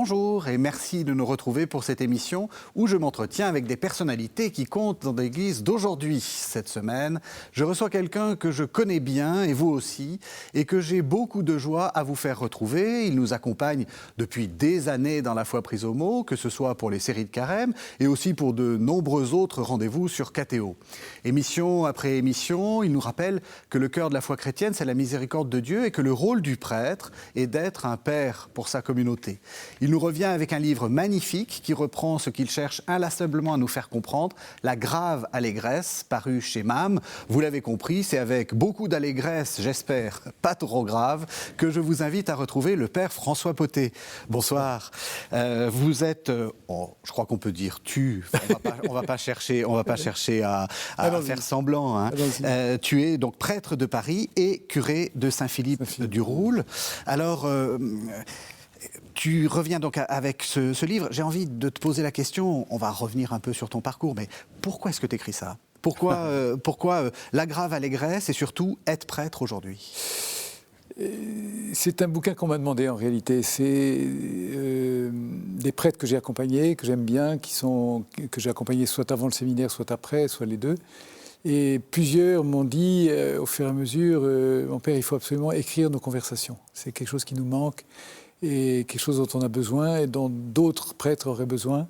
Bonjour et merci de nous retrouver pour cette émission où je m'entretiens avec des personnalités qui comptent dans l'Église d'aujourd'hui. Cette semaine, je reçois quelqu'un que je connais bien et vous aussi et que j'ai beaucoup de joie à vous faire retrouver. Il nous accompagne depuis des années dans la foi prise au mot, que ce soit pour les séries de Carême et aussi pour de nombreux autres rendez-vous sur KTO. Émission après émission, il nous rappelle que le cœur de la foi chrétienne, c'est la miséricorde de Dieu et que le rôle du prêtre est d'être un père pour sa communauté. Il nous revient avec un livre magnifique qui reprend ce qu'il cherche inlassablement à nous faire comprendre, La grave allégresse, paru chez MAM. Vous l'avez compris, c'est avec beaucoup d'allégresse, j'espère, pas trop grave, que je vous invite à retrouver le père François Pottet. Bonsoir. Vous êtes, je crois qu'on peut dire tu, on va pas chercher à faire semblant. Hein. Tu es donc prêtre de Paris et curé de Saint-Philippe du Roule. Alors, tu reviens donc avec ce livre. J'ai envie de te poser la question, on va revenir un peu sur ton parcours, mais pourquoi est-ce que tu écris ça ? Pourquoi la grave allégresse et surtout être prêtre aujourd'hui ? C'est un bouquin qu'on m'a demandé en réalité. C'est des prêtres que j'ai accompagnés, que j'aime bien, que j'ai accompagnés soit avant le séminaire, soit après, soit les deux. Et plusieurs m'ont dit au fur et à mesure, mon père, il faut absolument écrire nos conversations. C'est quelque chose qui nous manque et quelque chose dont on a besoin et dont d'autres prêtres auraient besoin.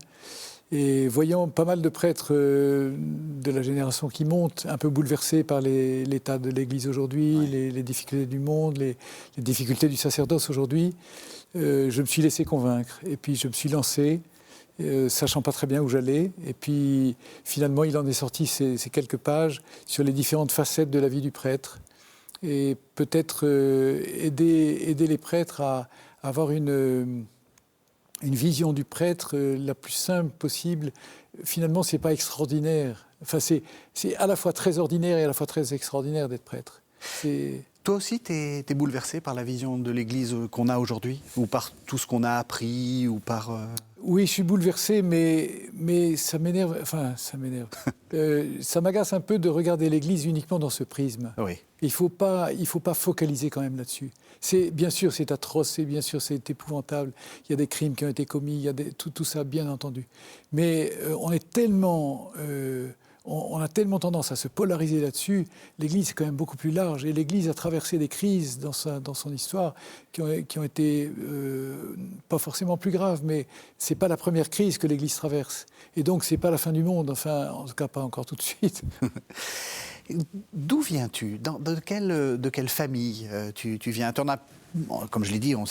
Et voyant pas mal de prêtres de la génération qui monte, un peu bouleversés par l'état de l'Église aujourd'hui, les difficultés du monde, les difficultés du sacerdoce aujourd'hui, je me suis laissé convaincre. Et puis je me suis lancé, sachant pas très bien où j'allais. Et puis finalement, il en est sorti ces quelques pages sur les différentes facettes de la vie du prêtre. Et peut-être aider les prêtres à avoir une vision du prêtre la plus simple possible. Finalement, c'est pas extraordinaire. Enfin, c'est à la fois très ordinaire et à la fois très extraordinaire d'être prêtre. Toi aussi, t'es bouleversé par la vision de l'Église qu'on a aujourd'hui ? Ou par tout ce qu'on a appris ou par... Oui, je suis bouleversé, mais ça m'énerve. Enfin, ça m'énerve. Ça m'agace un peu de regarder l'Église uniquement dans ce prisme. Oui. Il faut pas focaliser quand même là-dessus. Bien sûr, c'est atroce, bien sûr, c'est épouvantable. Il y a des crimes qui ont été commis, il y a tout ça, bien entendu. Mais on a tellement tendance à se polariser là-dessus. L'Église est quand même beaucoup plus large. Et l'Église a traversé des crises dans son histoire qui ont été pas forcément plus graves, mais c'est pas la première crise que l'Église traverse. Et donc, c'est pas la fin du monde. Enfin, en tout cas, pas encore tout de suite. D'où viens-tu ? De quelle famille tu viens ? Tu en as, comme je l'ai dit, on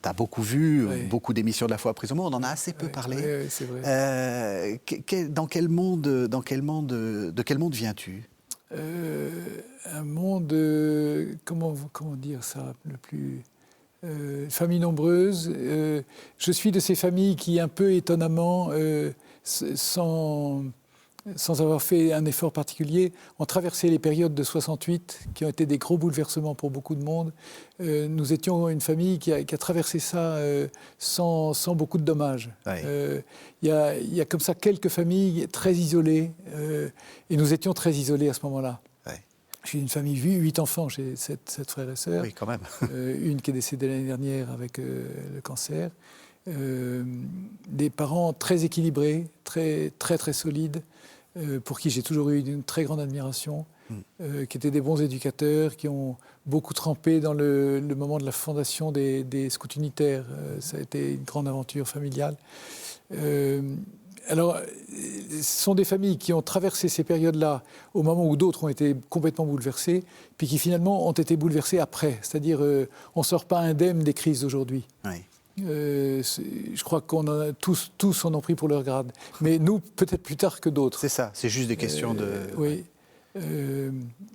t'a beaucoup vu, beaucoup d'émissions de la foi prise au mot, on en a assez peu parlé. Oui, c'est vrai. De quel monde viens-tu ? Un monde, comment dire ça, le plus... famille nombreuse. Je suis de ces familles qui, un peu étonnamment, sans avoir fait un effort particulier, ont traversé les périodes de 68, qui ont été des gros bouleversements pour beaucoup de monde. Nous étions une famille qui a traversé ça sans beaucoup de dommages. Il y a comme ça quelques familles très isolées, et nous étions très isolés à ce moment-là. Je suis d'une famille 8 enfants, j'ai 7 frères et sœurs. Oui, quand même. Une qui est décédée l'année dernière avec le cancer. Des parents très équilibrés, très, très, très solides, pour qui j'ai toujours eu une très grande admiration, qui étaient des bons éducateurs, qui ont beaucoup trempé dans le moment de la fondation des scouts unitaires. Ça a été une grande aventure familiale. Alors, ce sont des familles qui ont traversé ces périodes-là au moment où d'autres ont été complètement bouleversées, puis qui finalement ont été bouleversées après. C'est-à-dire, on ne sort pas indemne des crises d'aujourd'hui. Oui. Je crois qu'on a tous en ont pris pour leur grade. Mais nous, peut-être plus tard que d'autres. C'est ça, c'est juste des questions de... Oui.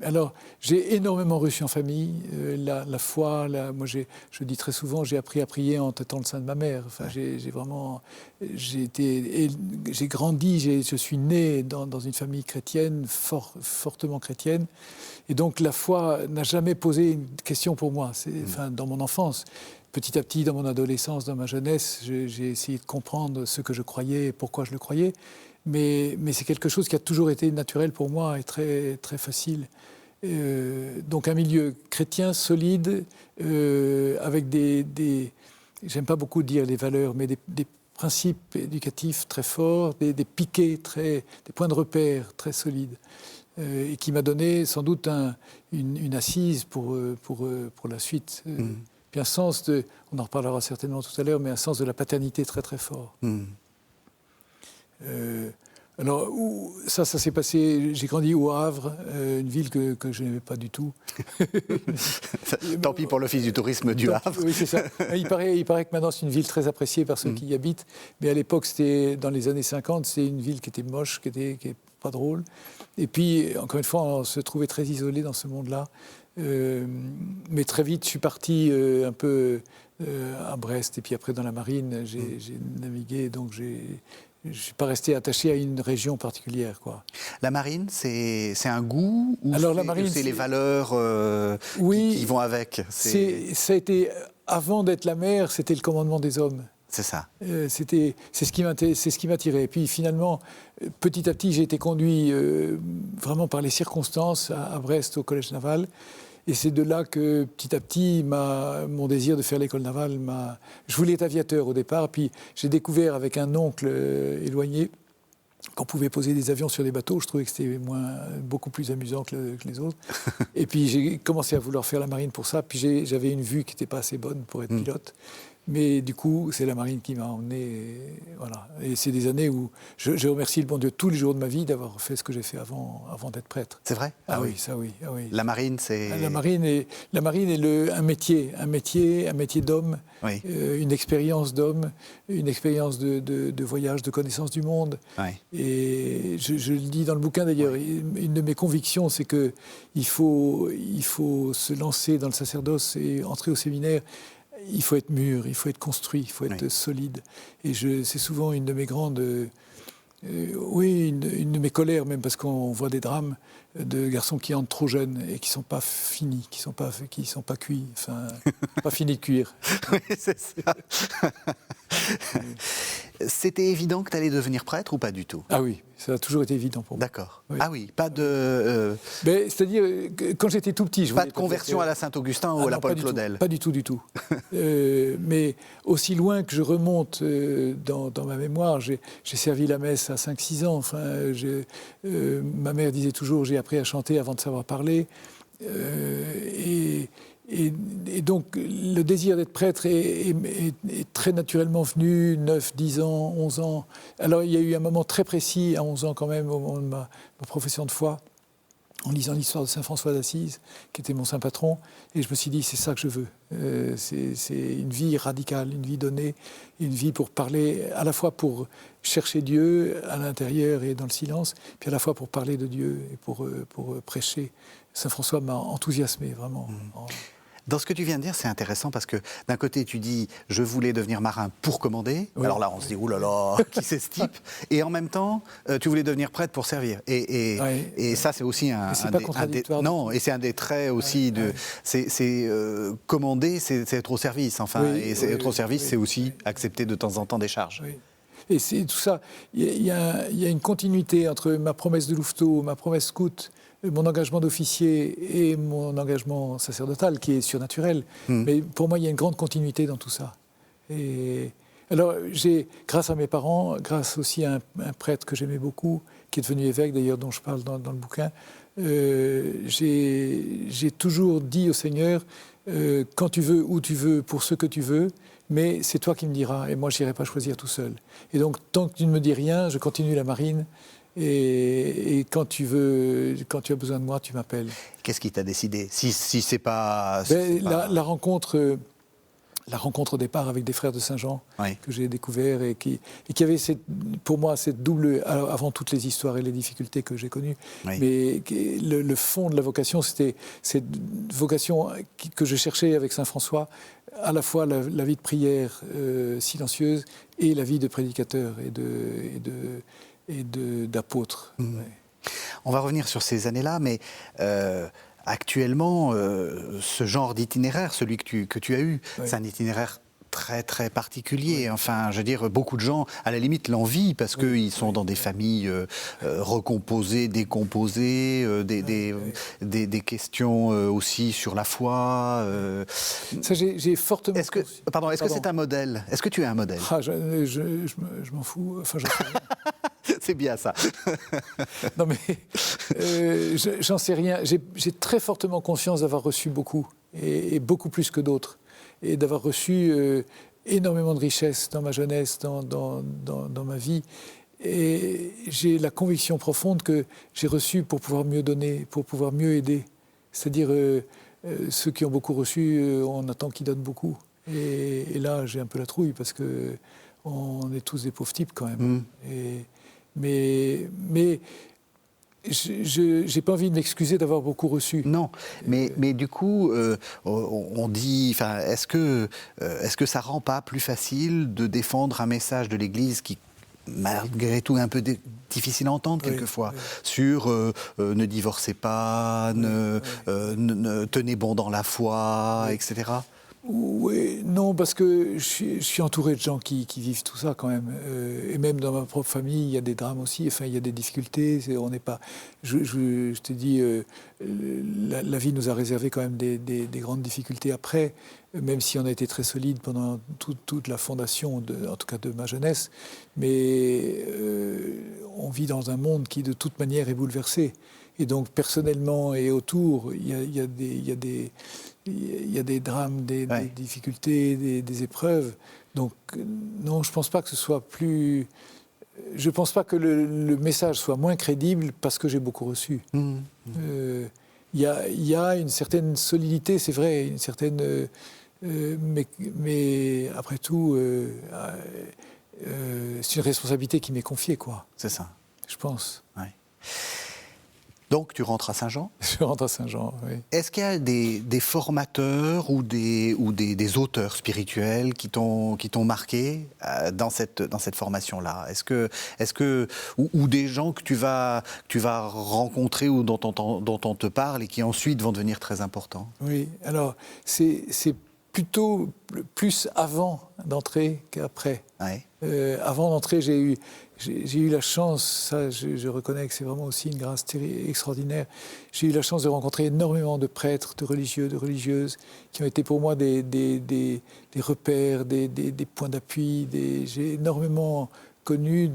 Alors, j'ai énormément reçu en famille la foi. Moi, je dis très souvent, j'ai appris à prier en tâtant le sein de ma mère. Enfin, j'ai grandi, je suis né dans une famille chrétienne, fortement chrétienne. Et donc, la foi n'a jamais posé une question pour moi. Enfin, dans mon enfance. Petit à petit, dans mon adolescence, dans ma jeunesse, j'ai essayé de comprendre ce que je croyais et pourquoi je le croyais. Mais c'est quelque chose qui a toujours été naturel pour moi et très, très facile. Donc un milieu chrétien solide, avec des j'aime pas beaucoup dire les valeurs, mais des principes éducatifs très forts, des piquets, des points de repère très solides, et qui m'a donné sans doute une assise pour la suite. Puis un sens on en reparlera certainement tout à l'heure, mais un sens de la paternité très très fort. Alors, ça s'est passé, j'ai grandi au Havre, une ville que je n'aimais pas du tout. Tant pis pour l'Office du tourisme du Havre. Oui, c'est ça. Il paraît que maintenant c'est une ville très appréciée par ceux qui y habitent, mais à l'époque, dans les années 50, c'est une ville qui était moche, qui est pas drôle. Et puis, encore une fois, on se trouvait très isolé dans ce monde-là. Mais très vite, je suis parti un peu à Brest, et puis après dans la marine, j'ai navigué, donc je ne suis pas resté attaché à une région particulière, quoi. La marine, c'est un goût ou alors, la marine, c'est les valeurs qui vont avec? Ça a été, avant d'être la mer, c'était le commandement des hommes. C'est ça. C'est ce qui m'attirait. Et puis finalement, petit à petit, j'ai été conduit vraiment par les circonstances à Brest, au Collège naval. Et c'est de là que, petit à petit, mon désir de faire l'école navale Je voulais être aviateur au départ, puis j'ai découvert avec un oncle éloigné qu'on pouvait poser des avions sur des bateaux. Je trouvais que c'était beaucoup plus amusant que les autres. Et puis j'ai commencé à vouloir faire la marine pour ça. Puis j'avais une vue qui n'était pas assez bonne pour être pilote. Mais du coup, c'est la marine qui m'a emmené. Voilà. Et c'est des années où je remercie le bon Dieu tous les jours de ma vie d'avoir fait ce que j'ai fait avant d'être prêtre. C'est vrai? Ah oui, ça oui. Ah oui. La marine, c'est... La marine est un métier d'homme, Oui. Une expérience d'homme, une expérience de voyage, de connaissance du monde. Oui. Et je le dis dans le bouquin d'ailleurs, une de mes convictions, c'est qu'il faut se lancer dans le sacerdoce et entrer au séminaire. Il faut être mûr, il faut être construit, il faut être solide. Et c'est souvent une de mes grandes... une de mes colères même, parce qu'on voit des drames de garçons qui entrent trop jeunes et qui ne sont pas finis, qui ne sont pas cuits, enfin, pas finis de cuire. Oui, c'est ça. C'était évident que tu allais devenir prêtre ou pas du tout? Ah oui, ça a toujours été évident pour moi. D'accord. Oui. Ah oui, pas de... c'est-à-dire, quand j'étais tout petit... Pas de conversion à la Saint-Augustin ou à la Paul Claudel? Pas du tout, du tout. Mais aussi loin que je remonte dans ma mémoire, j'ai servi la messe à 5-6 ans. Enfin, ma mère disait toujours, j'ai appris à chanter avant de savoir parler. Et donc, le désir d'être prêtre est très naturellement venu, 9, 10 ans, 11 ans. Alors, il y a eu un moment très précis, à 11 ans quand même, au moment de ma profession de foi, en lisant l'histoire de saint François d'Assise, qui était mon saint patron, et je me suis dit, c'est ça que je veux. C'est une vie radicale, une vie donnée, une vie pour parler, à la fois pour chercher Dieu à l'intérieur et dans le silence, puis à la fois pour parler de Dieu et pour prêcher. Saint François m'a enthousiasmé, vraiment. Dans ce que tu viens de dire, c'est intéressant parce que d'un côté, tu dis « je voulais devenir marin pour commander oui. ». Alors là, on se dit « ouh là là, qui c'est ce type ?» Et en même temps, tu voulais devenir prêtre pour servir. Et ça, c'est aussi non, et c'est un des traits aussi de... commander, c'est être au service. Enfin, être au service, c'est aussi accepter de temps en temps des charges. Oui. Et c'est tout ça. Il y a une continuité entre ma promesse de louveteau, ma promesse scout, mon engagement d'officier et mon engagement sacerdotal, qui est surnaturel. Mais pour moi, il y a une grande continuité dans tout ça. Et alors, grâce à mes parents, grâce aussi à un prêtre que j'aimais beaucoup, qui est devenu évêque, d'ailleurs, dont je parle dans le bouquin, j'ai toujours dit au Seigneur, quand tu veux, où tu veux, pour ce que tu veux, mais c'est toi qui me diras, et moi, je n'irai pas choisir tout seul. Et donc, tant que tu ne me dis rien, je continue la marine, et quand tu as besoin de moi, tu m'appelles. Qu'est-ce qui t'a décidé? Si c'est pas... La rencontre au départ avec des frères de Saint-Jean, que j'ai découvert, et qui avait pour moi cette double... Alors, avant toutes les histoires et les difficultés que j'ai connues, mais le fond de la vocation, c'était cette vocation que je cherchais avec Saint François, à la fois la vie de prière silencieuse et la vie de prédicateur et d'apôtre. On va revenir sur ces années-là, mais actuellement, ce genre d'itinéraire, celui que tu as eu, c'est un itinéraire très très particulier. Enfin, je veux dire, beaucoup de gens, à la limite, l'envient parce qu'ils sont dans des familles recomposées, décomposées, des questions aussi sur la foi. Ça, j'ai fortement... Est-ce que c'est un modèle? Est-ce que tu es un modèle? Je m'en fous. Enfin, j'en sais rien. C'est bien ça. Non mais, j'en sais rien. J'ai très fortement conscience d'avoir reçu beaucoup, et beaucoup plus que d'autres, et d'avoir reçu énormément de richesses dans ma jeunesse, dans ma vie. Et j'ai la conviction profonde que j'ai reçu pour pouvoir mieux donner, pour pouvoir mieux aider. C'est-à-dire, ceux qui ont beaucoup reçu, on attend qu'ils donnent beaucoup. Et là, j'ai un peu la trouille, parce qu'on est tous des pauvres types quand même. Mais je n'ai pas envie de m'excuser d'avoir beaucoup reçu. Non, mais du coup, on dit, enfin, est-ce que ça rend pas plus facile de défendre un message de l'Église qui, malgré tout, est un peu difficile à entendre quelquefois, sur ne divorcez pas, ne tenez bon dans la foi, etc. Oui, non, parce que je suis entouré de gens qui vivent tout ça quand même. Et même dans ma propre famille, il y a des drames aussi. Enfin, il y a des difficultés. On n'est pas. Je te dis, la vie nous a réservé quand même des grandes difficultés après, même si on a été très solide pendant toute la fondation, en tout cas de ma jeunesse. Mais on vit dans un monde qui, de toute manière, est bouleversé. Et donc, personnellement et autour, il y a des drames, des difficultés, des épreuves. Donc, non, je ne pense pas que ce soit plus... Je ne pense pas que le message soit moins crédible parce que j'ai beaucoup reçu. Il y a une certaine solidité, c'est vrai, une certaine... mais après tout, c'est une responsabilité qui m'est confiée, quoi. C'est ça. Je pense. Ouais. Donc, tu rentres à Saint-Jean ? Je rentre à Saint-Jean, oui. Est-ce qu'il y a des formateurs ou des auteurs spirituels qui t'ont marqué dans cette formation-là ? Ou des gens que tu vas rencontrer ou dont on te parle et qui ensuite vont devenir très importants ? Oui, alors, c'est plutôt plus avant d'entrer qu'après. Ouais. Avant d'entrer, j'ai eu la chance, ça je reconnais que c'est vraiment aussi une grâce extraordinaire, j'ai eu la chance de rencontrer énormément de prêtres, de religieux, de religieuses, qui ont été pour moi des repères, des points d'appui. J'ai énormément connu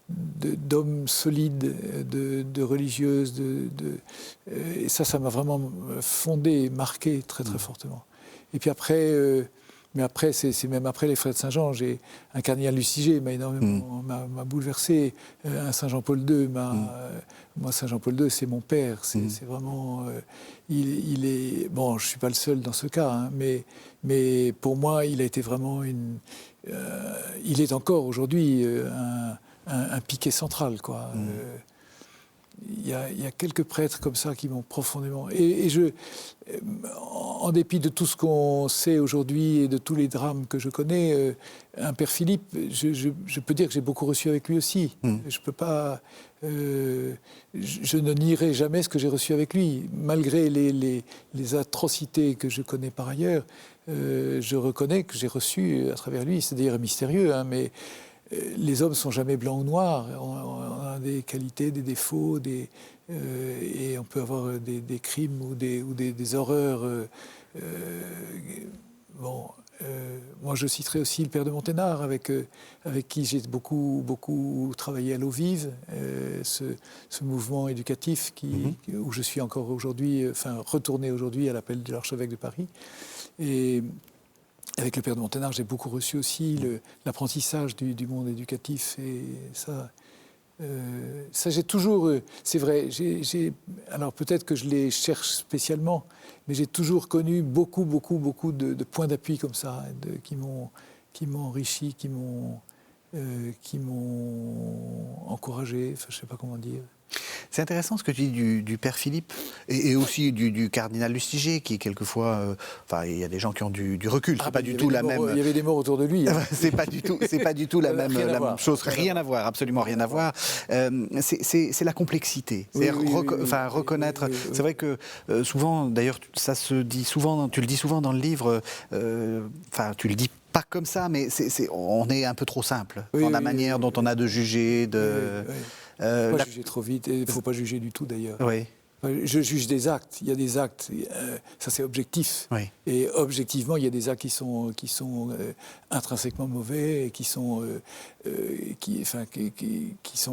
d'hommes solides, de religieuses, et ça m'a vraiment fondé, marqué très très fortement. Et puis après... Mais après, c'est même après les frères de Saint-Jean, j'ai un cardinal Lustiger m'a énormément m'a bouleversé, un Saint Jean-Paul II moi Saint Jean-Paul II c'est mon père, c'est vraiment il est bon, je suis pas le seul dans ce cas, hein, mais pour moi il a été vraiment il est encore aujourd'hui un piquet central, quoi. Il y a quelques prêtres comme ça qui m'ont profondément... Et en dépit de tout ce qu'on sait aujourd'hui et de tous les drames que je connais, un père Philippe, je peux dire que j'ai beaucoup reçu avec lui aussi. Je peux pas... je ne nierai jamais ce que j'ai reçu avec lui. Malgré les atrocités que je connais par ailleurs, je reconnais que j'ai reçu à travers lui. C'est-à-dire mystérieux, hein, mais... Les hommes ne sont jamais blancs ou noirs. On a des qualités, des défauts, et on peut avoir des crimes ou des horreurs. Moi, je citerai aussi le père de Monténard, avec qui j'ai beaucoup travaillé à l'eau vive, ce mouvement éducatif où je suis encore aujourd'hui, retourné aujourd'hui à l'appel de l'archevêque de Paris. Et avec le père de Monténard, j'ai beaucoup reçu aussi l'apprentissage du monde éducatif. Et ça j'ai toujours... c'est vrai, alors peut-être que je les cherche spécialement, mais j'ai toujours connu beaucoup de points d'appui comme ça, qui m'ont enrichi, qui m'ont encouragé, enfin, je ne sais pas comment dire. C'est intéressant ce que tu dis du père Philippe et aussi du cardinal Lustiger qui quelquefois, il y a des gens qui ont du recul. C'est pas du tout la même. Il y avait des morts autour de lui. Hein. c'est pas du tout la même chose. Rien à voir, absolument rien à voir. C'est la complexité. C'est reconnaître. Oui. C'est vrai que souvent, d'ailleurs, ça se dit souvent. Tu le dis souvent dans le livre. Tu le dis pas comme ça, mais on est un peu trop simple Oui, dans la oui, manière oui, dont on a de juger. Oui. Il ne faut pas La- juger trop vite, et il ne faut pas juger du tout d'ailleurs. Oui, Je juge des actes, il y a des actes, ça c'est objectif. oui. Et objectivement, il y a des actes qui sont intrinsèquement mauvais et qui sont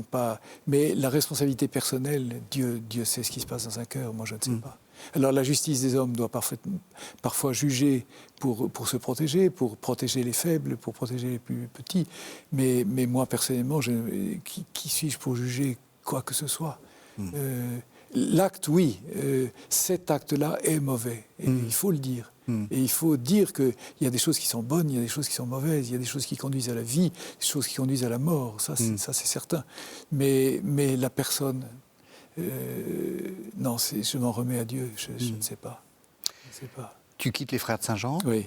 pas. Mais la responsabilité personnelle, Dieu sait ce qui se passe dans un cœur, moi je ne sais pas. Alors la justice des hommes doit parfois juger pour se protéger, pour protéger les faibles, pour protéger les plus petits. Mais moi personnellement, qui suis-je pour juger quoi que ce soit? L'acte, oui, cet acte-là est mauvais, et il faut le dire. Et il faut dire qu'il y a des choses qui sont bonnes, il y a des choses qui sont mauvaises, il y a des choses qui conduisent à la vie, des choses qui conduisent à la mort, ça c'est certain. Mais la personne, non, je m'en remets à Dieu, je ne sais pas. Je ne sais pas. Tu quittes les Frères de Saint-Jean? Oui.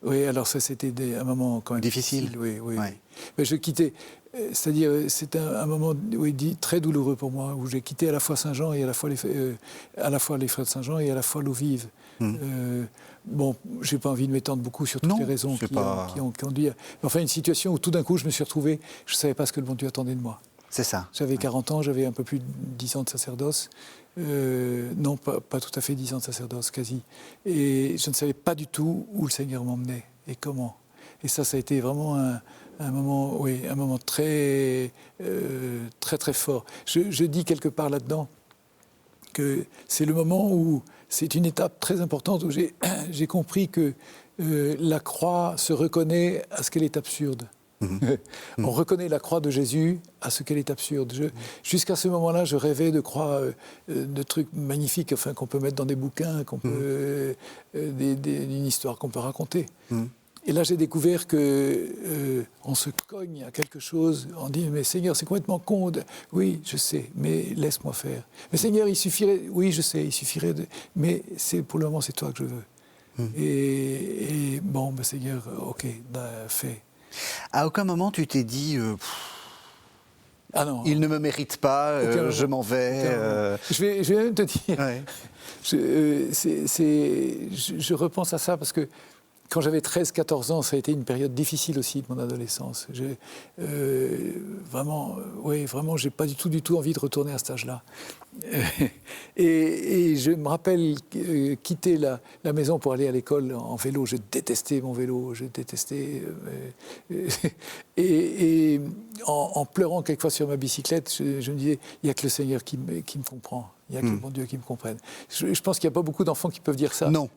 Oui, alors ça c'était un moment quand même difficile. Oui. Ouais. Mais je quittais, c'est-à-dire c'était un moment très douloureux pour moi, où j'ai quitté à la fois Saint-Jean et à la fois les Frères de Saint-Jean et à la fois l'eau vive. Bon, j'ai pas envie de m'étendre beaucoup sur toutes les raisons qui ont conduit. Enfin, une situation où tout d'un coup je me suis retrouvé, je ne savais pas ce que le bon Dieu attendait de moi. C'est ça. J'avais 40 ans, j'avais un peu plus de 10 ans de sacerdoce. Non, pas tout à fait 10 ans de sacerdoce, quasi. Et je ne savais pas du tout où le Seigneur m'emmenait et comment. Et ça a été vraiment un moment très, très, très fort. Je dis quelque part là-dedans que c'est le moment où c'est une étape très importante où j'ai compris que la croix se reconnaît à ce qu'elle est absurde. On reconnaît la croix de Jésus à ce qu'elle est absurde. Jusqu'à ce moment-là, je rêvais de croix, de trucs magnifiques, enfin, qu'on peut mettre dans des bouquins, une histoire qu'on peut raconter. Et là, j'ai découvert qu'on se cogne à quelque chose. On dit, mais Seigneur, c'est complètement con. Oui, je sais, mais laisse-moi faire. Mais Seigneur, il suffirait... Oui, je sais, il suffirait de... Mais pour le moment, c'est toi que je veux. Et bon, ben, Seigneur, ok, fais. À aucun moment tu t'es dit Ah non. il ne me mérite pas, je m'en vais. Je vais même te dire, Ouais. je repense à ça parce que quand j'avais 13-14 ans, ça a été une période difficile aussi de mon adolescence. Vraiment, j'ai pas du tout envie de retourner à cet âge-là. Et je me rappelle quitter la maison pour aller à l'école en vélo. Je détestais mon vélo, je détestais. Et en pleurant quelquefois sur ma bicyclette, je me disais, il n'y a que le Seigneur qui me comprend. Il n'y a que le bon Dieu qui me comprenne. Je pense qu'il n'y a pas beaucoup d'enfants qui peuvent dire ça. Non.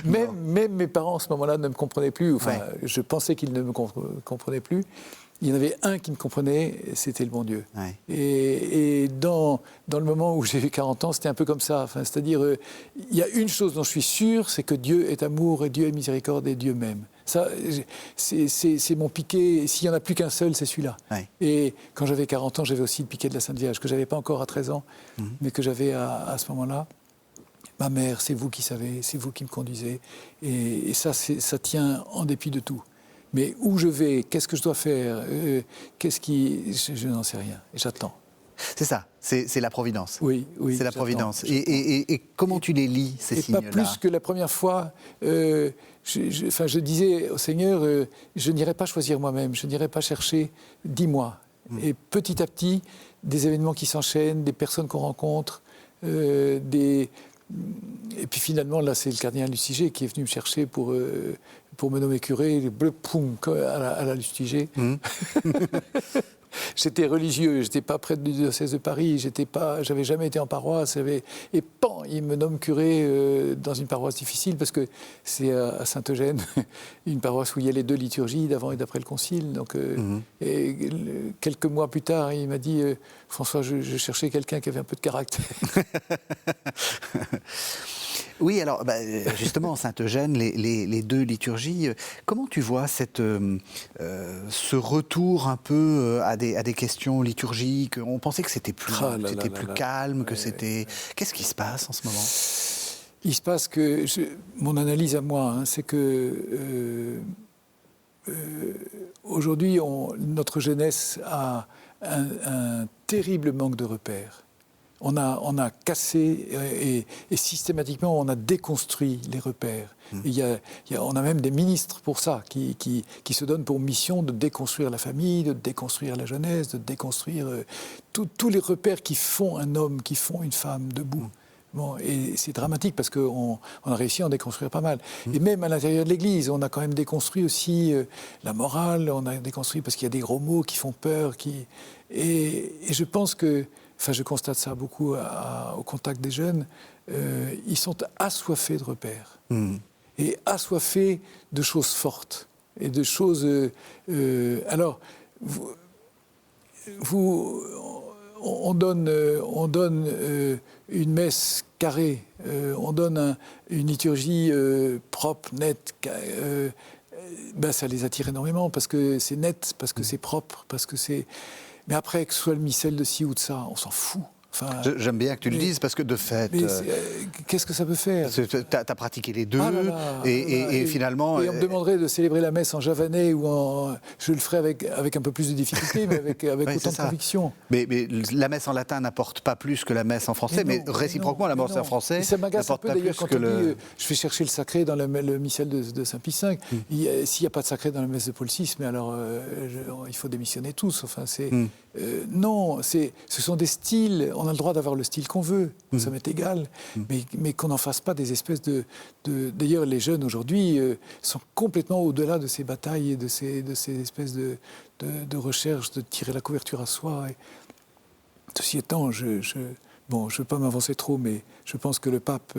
Même mes parents, à ce moment-là, ne me comprenaient plus. Enfin, je pensais qu'ils ne me comprenaient plus. Il y en avait un qui me comprenait, c'était le bon Dieu. Ouais. Et dans le moment où j'ai eu 40 ans, c'était un peu comme ça. Enfin, c'est-à-dire, il y a une chose dont je suis sûr, c'est que Dieu est amour et Dieu est miséricorde et Dieu m'aime. Ça, c'est mon piquet. Et s'il n'y en a plus qu'un seul, c'est celui-là. Ouais. Et quand j'avais 40 ans, j'avais aussi le piquet de la Sainte Vierge, que je n'avais pas encore à 13 ans, mais que j'avais à ce moment-là. Ma mère, c'est vous qui savez, c'est vous qui me conduisez. Et ça tient en dépit de tout. Mais où je vais, qu'est-ce que je dois faire, je n'en sais rien. Et j'attends. C'est ça, c'est la providence. Oui. C'est la providence. Et comment tu les lis, ces signes-là? Et pas plus que la première fois, je disais au Seigneur, je n'irai pas choisir moi-même, je n'irai pas chercher, dis-moi. Et petit à petit, des événements qui s'enchaînent, des personnes qu'on rencontre, et puis finalement, là, c'est le cardinal Lustiger qui est venu me chercher pour me nommer curé, à la Lustiger. J'étais religieux, j'étais pas près du diocèse de Paris, j'avais jamais été en paroisse, et pan, il me nomme curé dans une paroisse difficile parce que c'est à Saint-Eugène, une paroisse où il y a les 2 liturgies d'avant et d'après le concile. Donc, et quelques mois plus tard, il m'a dit François, je cherchais quelqu'un qui avait un peu de caractère. Oui, alors justement, Saint-Eugène, les 2 liturgies, comment tu vois ce retour un peu à des questions liturgiques? On pensait que c'était plus calme, que c'était... Qu'est-ce qui se passe en ce moment? Il se passe que, mon analyse à moi, c'est que aujourd'hui, notre jeunesse a un terrible manque de repères. On a cassé et systématiquement on a déconstruit les repères. On a même des ministres pour ça, qui se donnent pour mission de déconstruire la famille, de déconstruire la jeunesse, de déconstruire tous les repères qui font un homme, qui font une femme debout. Bon, et c'est dramatique parce qu'on a réussi à en déconstruire pas mal. Et même à l'intérieur de l'Église, on a quand même déconstruit aussi la morale, on a déconstruit parce qu'il y a des gros mots qui font peur. Et je pense que, enfin je constate ça beaucoup au contact des jeunes, ils sont assoiffés de repères. Et assoiffés de choses fortes. Et de choses... alors, on donne une messe carrée, on donne une liturgie propre, nette. Ça les attire énormément parce que c'est net, parce que c'est propre, parce que c'est... Mais après, que ce soit le missel de ci ou de ça, on s'en fout. Enfin, j'aime bien que tu le dises parce que de fait... qu'est-ce que ça peut faire ? Tu as pratiqué les deux et finalement... Et on me demanderait de célébrer la messe en javanais ou je le ferais avec un peu plus de difficulté, mais avec autant de conviction. Mais la messe en latin n'apporte pas plus que la messe en français, mais réciproquement, la messe en français ça m'agace un peu d'ailleurs quand on dit je vais chercher le sacré dans le missel de Saint Pie V. S'il n'y a pas de sacré dans la messe de Paul VI, mais alors il faut démissionner tous. Enfin, non, ce sont des styles. On a le droit d'avoir le style qu'on veut, ça m'est égal, mais qu'on n'en fasse pas des espèces de... D'ailleurs, les jeunes aujourd'hui sont complètement au-delà de ces batailles et de ces espèces de recherche de tirer la couverture à soi. Et ceci étant, je ne veux pas m'avancer trop, mais je pense que le pape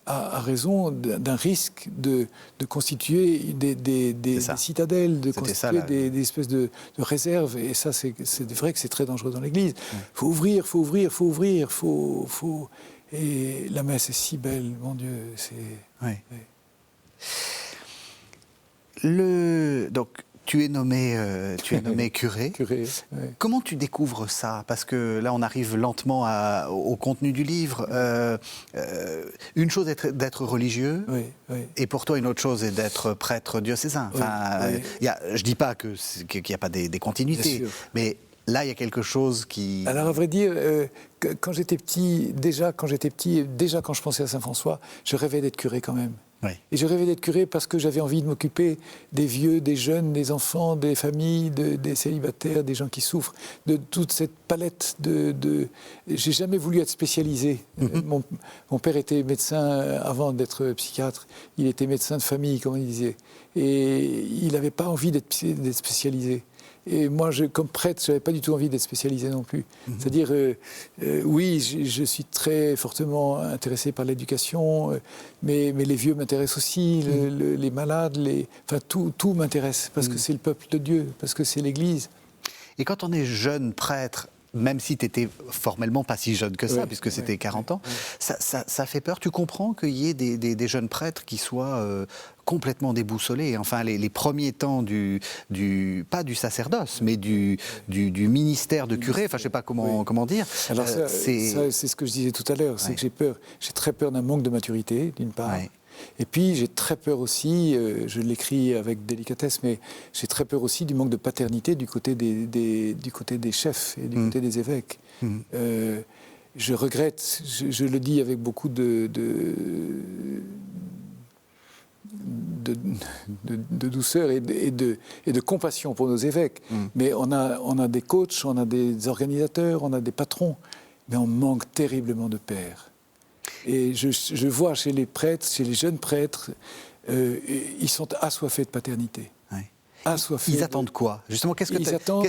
a raison d'un risque de constituer des citadelles, de constituer des espèces de réserves. Et ça, c'est vrai que c'est très dangereux dans l'Église. Il faut ouvrir, faut ouvrir. Et la messe est si belle, mon Dieu. Donc, tu es nommé curé. Comment tu découvres ça ? Parce que là, on arrive lentement au contenu du livre. Une chose est d'être religieux, et pour toi, une autre chose est d'être prêtre diocésain. Enfin, je ne dis pas qu'il n'y a pas des continuités, mais là, il y a quelque chose qui... Alors, à vrai dire, quand j'étais petit, déjà quand je pensais à Saint-François, je rêvais d'être curé quand même. Et je rêvais d'être curé parce que j'avais envie de m'occuper des vieux, des jeunes, des enfants, des familles, des célibataires, des gens qui souffrent, de toute cette palette J'ai jamais voulu être spécialisé. Mon père était médecin avant d'être psychiatre. Il était médecin de famille, comme on disait. Et il n'avait pas envie d'être spécialisé. Et moi, comme prêtre, je n'avais pas du tout envie d'être spécialisé non plus. C'est-à-dire, oui, je suis très fortement intéressé par l'éducation, mais les vieux m'intéressent aussi, les malades, enfin, tout m'intéresse, parce que c'est le peuple de Dieu, parce que c'est l'Église. Et quand on est jeune prêtre, même si tu n'étais formellement pas si jeune que ça, puisque c'était 40 ans, ça fait peur. Tu comprends qu'il y ait des jeunes prêtres qui soient complètement déboussolés. Enfin, les premiers temps pas du sacerdoce, mais du ministère de curé, enfin, je ne sais pas comment dire. Alors c'est ce que je disais tout à l'heure, c'est que j'ai très peur d'un manque de maturité, d'une part. Et puis j'ai très peur aussi, je l'écris avec délicatesse, mais j'ai très peur aussi du manque de paternité du côté des chefs et du côté des évêques. Je regrette, je le dis avec beaucoup de douceur et de compassion pour nos évêques. Mais on a des coachs, on a des organisateurs, on a des patrons, mais on manque terriblement de pères. Et je vois chez les prêtres, chez les jeunes prêtres, ils sont assoiffés de paternité. Ils attendent quoi ? Justement, qu'est-ce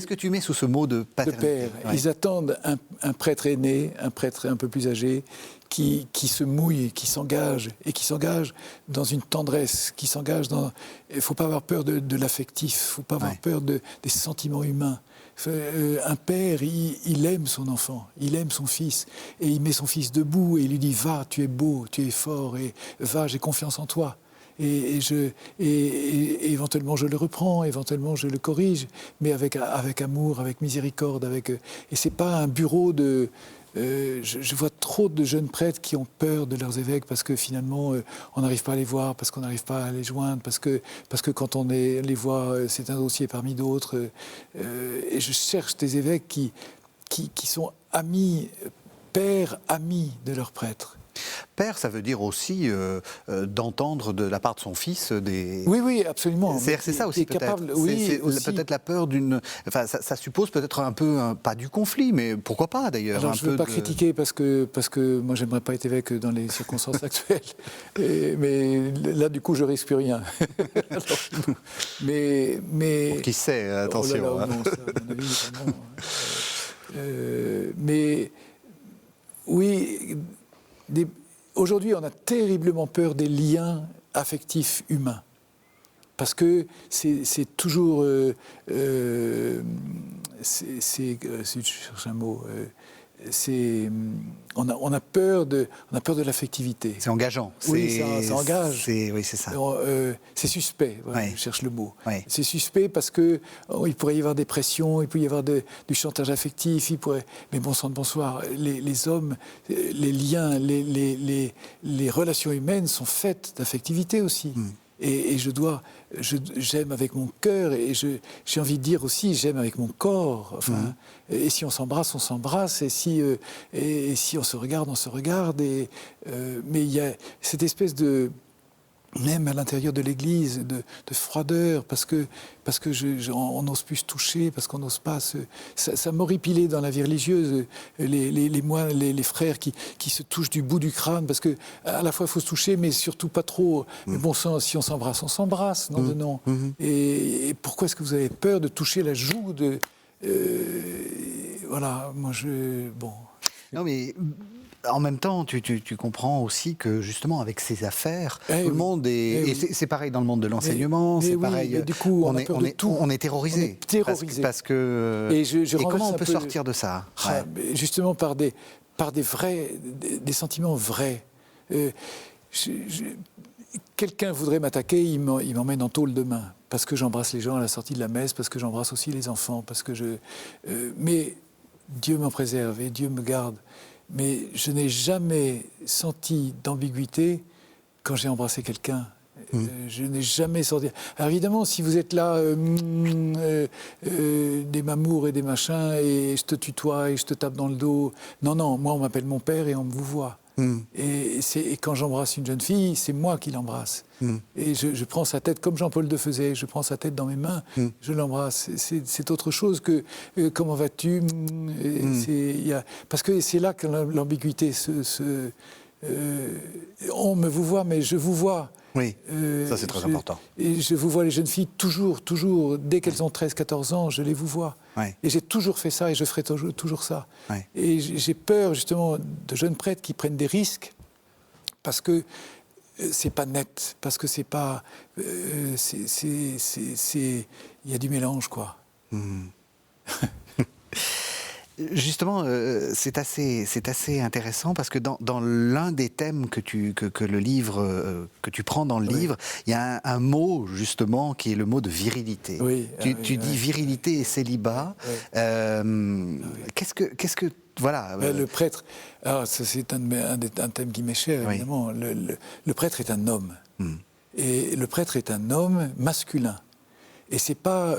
que tu mets sous ce mot de paternité ? De père. Ils attendent un prêtre aîné, un prêtre un peu plus âgé, qui se mouille, qui s'engage, et qui s'engage dans une tendresse, qui s'engage dans... Il ne faut pas avoir peur de l'affectif, il ne faut pas avoir peur des sentiments humains. Un père, il aime son enfant, il aime son fils, et il met son fils debout, et il lui dit « Va, tu es beau, tu es fort, et va, j'ai confiance en toi ». Et éventuellement je le reprends, éventuellement je le corrige, mais avec amour, avec miséricorde, et c'est pas un bureau de... je vois trop de jeunes prêtres qui ont peur de leurs évêques parce que finalement on n'arrive pas à les voir, parce qu'on n'arrive pas à les joindre, parce que quand on les voit, c'est un dossier parmi d'autres. Et je cherche des évêques qui sont amis pères amis de leurs prêtres. Père, ça veut dire aussi d'entendre de la part de son fils des... Oui, absolument. C'est ça aussi peut-être. C'est peut-être la peur d'une... Enfin, ça suppose peut-être un peu, pas du conflit, mais pourquoi pas d'ailleurs. Alors, je ne veux pas critiquer parce que moi, j'aimerais pas être évêque dans les circonstances actuelles. Mais là, du coup, je risque plus rien. Alors, mais... Pour qui sait, attention. Oh là là, non, ça, à mon avis, vraiment, mais oui... Aujourd'hui, on a terriblement peur des liens affectifs humains. Parce que c'est toujours... je cherche un mot... on a peur de l'affectivité. C'est engageant. Oui, ça engage. Oui, c'est ça. C'est suspect, voilà, Ouais. je cherche le mot. Ouais. C'est suspect parce que il pourrait y avoir des pressions, il peut y avoir du chantage affectif, mais bon sang de bonsoir, les hommes, les liens, les relations humaines sont faites d'affectivité aussi. Et j'aime avec mon cœur, et j'ai envie de dire aussi, j'aime avec mon corps. Enfin, et si on s'embrasse, on s'embrasse, et si on se regarde, on se regarde. Mais il y a cette espèce de, même à l'intérieur de l'Église, de froideur, parce que on n'ose plus se toucher, parce qu'on n'ose pas ça m'horripilait dans la vie religieuse, les moines, les frères qui se touchent du bout du crâne, parce que à la fois il faut se toucher, mais surtout pas trop. Mais bon sang, si on s'embrasse, non de non. Et pourquoi est-ce que vous avez peur de toucher la joue de... voilà, moi bon... Non mais... En même temps, tu comprends aussi que justement avec ces affaires, tout le monde est... Et c'est pareil dans le monde de l'enseignement, c'est pareil. Mais du coup, on est terrorisé. Parce que... Et comment on peut sortir de ça? Justement par des sentiments vrais. Quelqu'un voudrait m'attaquer, il m'emmène en tôle demain. Parce que j'embrasse les gens à la sortie de la messe, parce que j'embrasse aussi les enfants, parce que mais Dieu m'en préserve et Dieu me garde. Mais je n'ai jamais senti d'ambiguïté quand j'ai embrassé quelqu'un. Je n'ai jamais senti... Alors évidemment, si vous êtes là, des mamours et des machins, et je te tutoie et je te tape dans le dos... Non, moi on m'appelle mon père et on me vous voit. Et quand j'embrasse une jeune fille, c'est moi qui l'embrasse. Et je prends sa tête comme Jean-Paul II faisait, je prends sa tête dans mes mains, je l'embrasse. C'est autre chose que comment vas-tu parce que c'est là que l'ambiguïté on me vous voit, mais je vous vois. Oui, ça c'est très important. Et je vous vois les jeunes filles toujours, dès qu'elles ont 13-14 ans, je les vous vois. Ouais. Et j'ai toujours fait ça et je ferai toujours ça. Ouais. Et j'ai peur justement de jeunes prêtres qui prennent des risques parce que c'est pas net, parce que c'est pas... il y a du mélange, quoi. Justement, c'est assez intéressant parce que dans l'un des thèmes que tu prends dans le livre, il y a un mot justement qui est le mot de virilité. Oui, tu dis virilité et célibat. Oui. Qu'est-ce que voilà. Le prêtre, alors ça, c'est un thème qui m'est cher, évidemment. Le prêtre est un homme. Et le prêtre est un homme masculin. Et c'est pas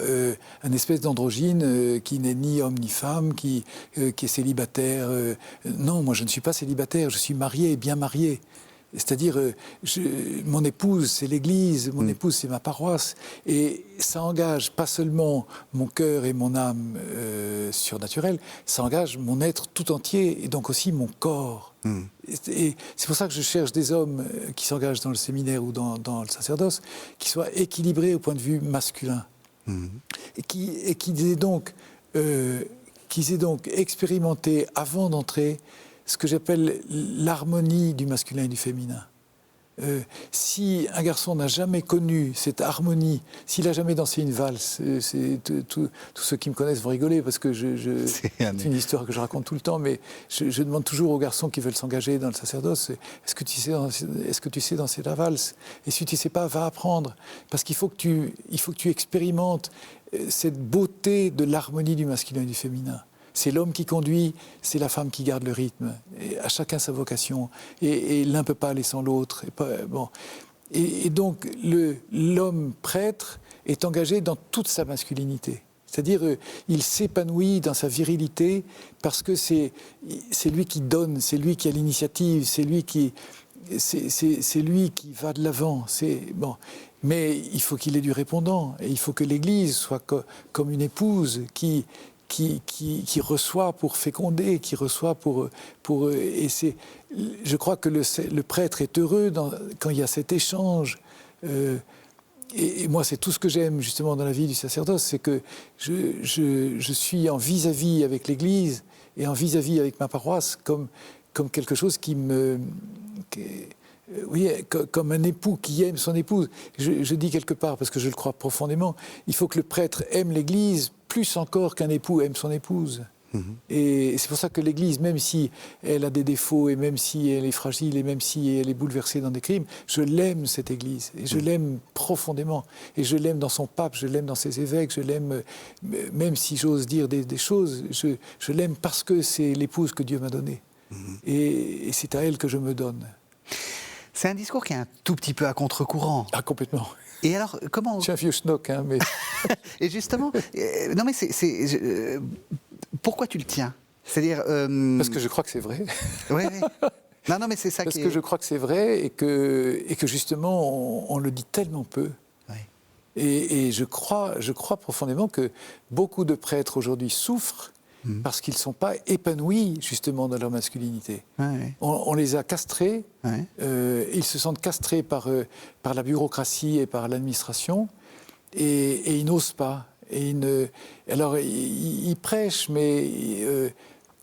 un espèce d'androgyne qui n'est ni homme ni femme, qui est célibataire. Non, moi je ne suis pas célibataire, je suis marié, bien marié. C'est-à-dire, mon épouse, c'est l'Église, mon épouse, c'est ma paroisse. Et ça engage pas seulement mon cœur et mon âme surnaturelle, ça engage mon être tout entier, et donc aussi mon corps. Et c'est pour ça que je cherche des hommes qui s'engagent dans le séminaire ou dans le sacerdoce, qui soient équilibrés au point de vue masculin. Et qu'ils aient donc expérimenté, avant d'entrer, ce que j'appelle l'harmonie du masculin et du féminin. Si un garçon n'a jamais connu cette harmonie, s'il n'a jamais dansé une valse, tous ceux qui me connaissent vont rigoler parce que c'est une histoire que je raconte tout le temps, mais je demande toujours aux garçons qui veulent s'engager dans le sacerdoce, est-ce que tu sais danser la valse? Et si tu ne sais pas, va apprendre. Parce qu'il faut que tu expérimentes cette beauté de l'harmonie du masculin et du féminin. C'est l'homme qui conduit, c'est la femme qui garde le rythme. Et à chacun sa vocation. Et l'un ne peut pas aller sans l'autre. Et donc, l'homme prêtre est engagé dans toute sa masculinité. C'est-à-dire, il s'épanouit dans sa virilité parce que c'est lui qui donne, c'est lui qui a l'initiative, c'est lui qui va de l'avant. Bon. Mais il faut qu'il ait du répondant. Et il faut que l'Église soit comme une épouse qui reçoit pour féconder, qui reçoit pour et je crois que le prêtre est heureux quand il y a cet échange. Et moi, c'est tout ce que j'aime justement dans la vie du sacerdoce, c'est que je suis en vis-à-vis avec l'Église et en vis-à-vis avec ma paroisse comme quelque chose comme un époux qui aime son épouse. Je dis quelque part, parce que je le crois profondément, il faut que le prêtre aime l'Église plus encore qu'un époux aime son épouse. Et c'est pour ça que l'Église, même si elle a des défauts, et même si elle est fragile, et même si elle est bouleversée dans des crimes, je l'aime, cette Église, et je l'aime profondément. Et je l'aime dans son pape, je l'aime dans ses évêques, je l'aime, même si j'ose dire des choses, je l'aime parce que c'est l'épouse que Dieu m'a donnée. Et c'est à elle que je me donne. C'est un discours qui est un tout petit peu à contre-courant. Ah, complètement. Et alors, comment... Je suis un vieux schnock, hein, mais... Et justement, non mais pourquoi tu le tiens? C'est-à-dire... Parce que je crois que c'est vrai. Oui. Non, mais c'est ça Parce qui que je crois que c'est vrai et que justement, on le dit tellement peu. Oui. Et je crois profondément que beaucoup de prêtres aujourd'hui souffrent parce qu'ils ne sont pas épanouis justement dans leur masculinité. Ouais. On les a castrés, Ouais. ils se sentent castrés par la bureaucratie et par l'administration, et ils n'osent pas. Alors, ils prêchent, mais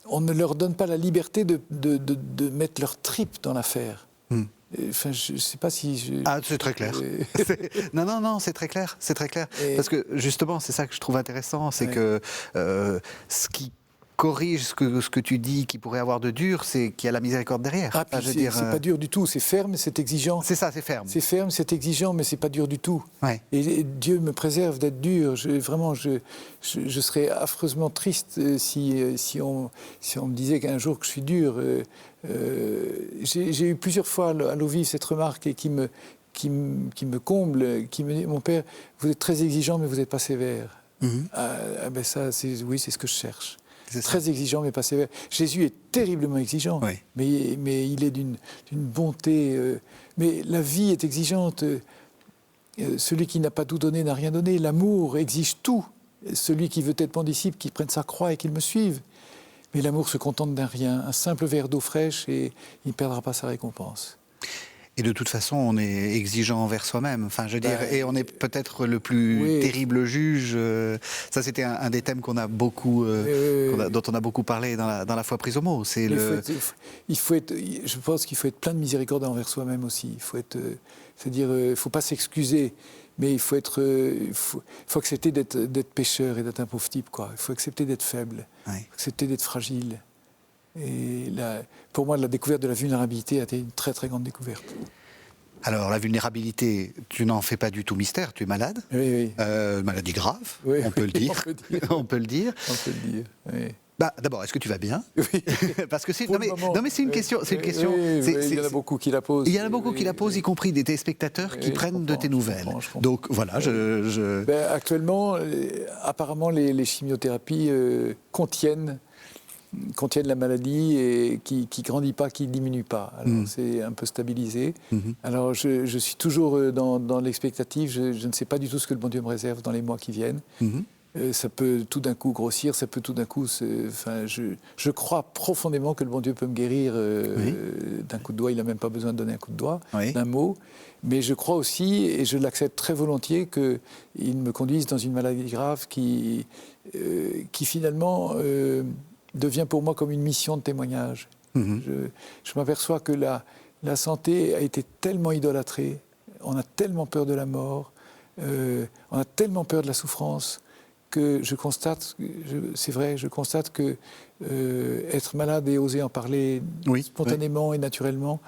on ne leur donne pas la liberté de mettre leur tripes dans l'affaire. Enfin, je ne sais pas si... Ah, c'est très clair. Non, c'est très clair. C'est très clair. Parce que justement, c'est ça que je trouve intéressant, c'est que ce qui corrige ce que tu dis qui pourrait avoir de dur, c'est qu'il y a la miséricorde derrière. Ah, puis c'est pas dur du tout, c'est ferme, c'est exigeant. C'est ça, c'est ferme. C'est ferme, c'est exigeant, mais c'est pas dur du tout. Ouais. Et Dieu me préserve d'être dur. Vraiment, je serais affreusement triste si on me disait qu'un jour que je suis dur. J'ai eu plusieurs fois à l'eau vive cette remarque et qui me comble, qui me dit: mon père, vous êtes très exigeant, mais vous n'êtes pas sévère. Ben ça, c'est ce que je cherche. Très exigeant, mais pas sévère. Jésus est terriblement exigeant, mais il est d'une bonté. Mais la vie est exigeante. Celui qui n'a pas tout donné n'a rien donné. L'amour exige tout. Celui qui veut être mon disciple, qu'il prenne sa croix et qu'il me suive. Mais l'amour se contente d'un rien, un simple verre d'eau fraîche, et il ne perdra pas sa récompense. Et de toute façon, on est exigeant envers soi-même. Enfin, je veux dire, et on est peut-être le plus terrible juge. Ça, c'était un des thèmes qu'on a beaucoup, dont on a beaucoup parlé dans la foi prise au mot. C'est je pense qu'il faut être plein de miséricorde envers soi-même aussi. Il faut c'est-à-dire, il faut pas s'excuser, mais il faut accepter d'être pécheur et d'être un pauvre type, quoi. Il faut accepter d'être faible, accepter d'être fragile. Et pour moi, la découverte de la vulnérabilité a été une très très grande découverte. Alors, la vulnérabilité, tu n'en fais pas du tout mystère, tu es malade. Oui. Maladie grave, on peut le dire. On peut le dire. Oui. Bah, d'abord, est-ce que tu vas bien? Oui. Parce que non mais c'est une question. Il y en a beaucoup qui la posent. Il y en a beaucoup qui la posent, y compris des téléspectateurs qui prennent de tes nouvelles. Je comprends. Donc voilà, actuellement, apparemment, les chimiothérapies contiennent la maladie et qui grandit pas, qui diminue pas. Alors c'est un peu stabilisé. Alors je suis toujours dans l'expectative. Je ne sais pas du tout ce que le bon Dieu me réserve dans les mois qui viennent. Ça peut tout d'un coup grossir, ça peut tout d'un coup... je crois profondément que le bon Dieu peut me guérir d'un coup de doigt. Il n'a même pas besoin de donner un coup de doigt, d'un mot. Mais je crois aussi, et je l'accepte très volontiers, qu'il me conduise dans une maladie grave qui finalement... devient pour moi comme une mission de témoignage. Je m'aperçois que la santé a été tellement idolâtrée, on a tellement peur de la mort, on a tellement peur de la souffrance, que je constate que être malade et oser en parler spontanément et naturellement,